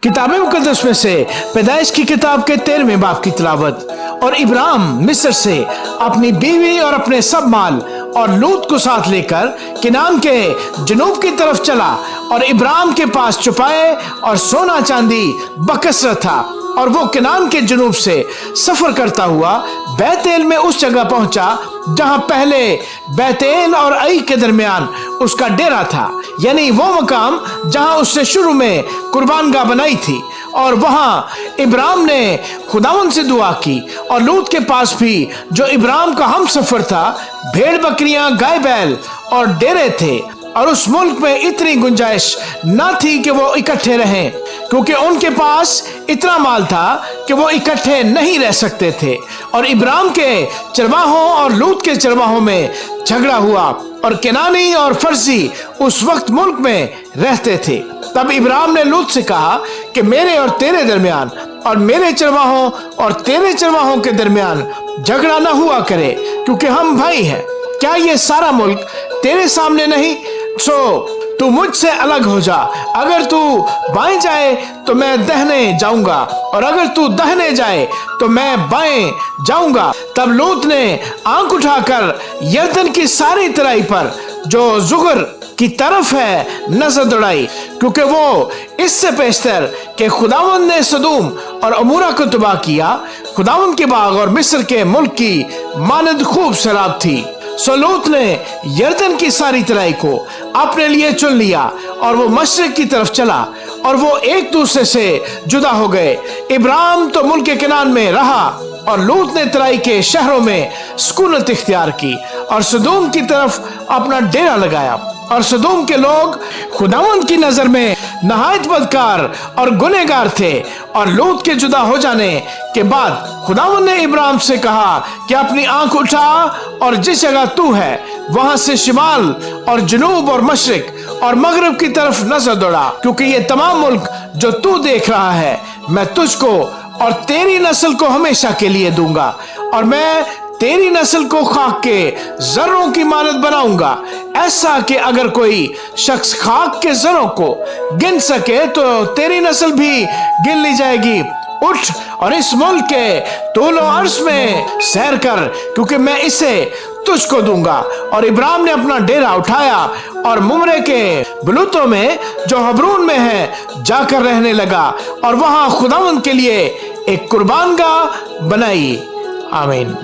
किताब मुकद्दस में से पैदाइश की किताब के 13वें बाब की तिलावत। और इब्राहिम मिस्र से अपनी बीवी और अपने सब माल और लूत को साथ लेकर किनान के जनूब की तरफ चला और इब्राहिम के पास छुपाए और सोना चांदी बकसरत था। और वो किनान के जनूब से सफर करता हुआ बैतेल में उस जगह पहुंचा जहां पहले बैतेल और आई के दरमियान उसका डेरा था, यानी वो मकाम जहां उसने शुरू में कुर्बानगाह बनाई थी। और वहां इब्राहिम ने खुदावन से दुआ की और लूत के पास भी, जो इब्राहिम का हम सफर था, भेड़ बकरियां, गाय बैल और डेरे थे। और उस मुल्क में इतनी गुंजाइश न थी कि वो इकट्ठे रहें, क्योंकि उनके पास इतना माल था कि वो इकट्ठे नहीं रह सकते थे। और इब्राहिम के चरवाहों और लूत के चरवाहों में झगड़ा हुआ और केनानी और फर्जी उस वक्त मुल्क में रहते थे। तब इब्राहिम ने लूत से कहा कि मेरे और तेरे दरमियान और मेरे चरवाहों और तेरे चरवाहों के दरमियान झगड़ा न हुआ करे, क्योंकि हम भाई हैं। क्या ये सारा मुल्क तेरे सामने नहीं? सो तू मुझसे अलग हो जा। अगर तू बाएं जाए तो मैं दाहिने जाऊंगा, और अगर तू दाहिने जाए तो मैं बाएं जाऊंगा। तब लूत ने आंख उठाकर यरदन की सारी तराई पर जो जुगर की तरफ है नजर दौड़ाई, क्योंकि वो इससे पेशतर कि खुदावंद ने सदूम और अमूरा को तबाह किया, खुदावंद के बाग और मिस्र के मुल्क की मानद खूब शराब थी। सो लूत ने यरदन की सारी तराई को अपने लिए चुन लिया और वो मशरिक की तरफ चला, और वो एक दूसरे से जुदा हो गए। इब्राहिम तो मुल्क केनान में रहा और लूत ने तराई के शहरों में सुकूनत इख्तियार की और सदूम की तरफ अपना डेरा लगाया। और सदूम के लोग खुदावंद की नजर में नहायत बदकार और गुनहगार थे। और लूत के जुदा हो जाने के बाद खुदावंद ने इब्राहिम से कहा कि अपनी आंख उठा और जिस जगह तू है वहां से शिमाल और जनूब और मशरिक और मगरब की तरफ नजर दौड़ा, क्योंकि ये तमाम मुल्क जो तू देख रहा है मैं तुझको और तेरी नस्ल को हमेशा के लिए दूंगा, और मैं तेरी नस्ल को खाक के जर्रों की मानद बनाऊंगा, ऐसा कि अगर कोई शख्स खाक के जर्रों को गिन सके तो तेरी नस्ल भी गिन ली जाएगी। उठ और इस मुल्क के तूल और अर्श में सैर कर, क्योंकि मैं इसे तुझको दूंगा। और इब्राहिम ने अपना डेरा उठाया और मुमरे के बलूतों में जो हबरून में है जाकर रहने लगा, और वहां खुदावंद के लिए एक कुर्बानगाह बनाई। आमीन।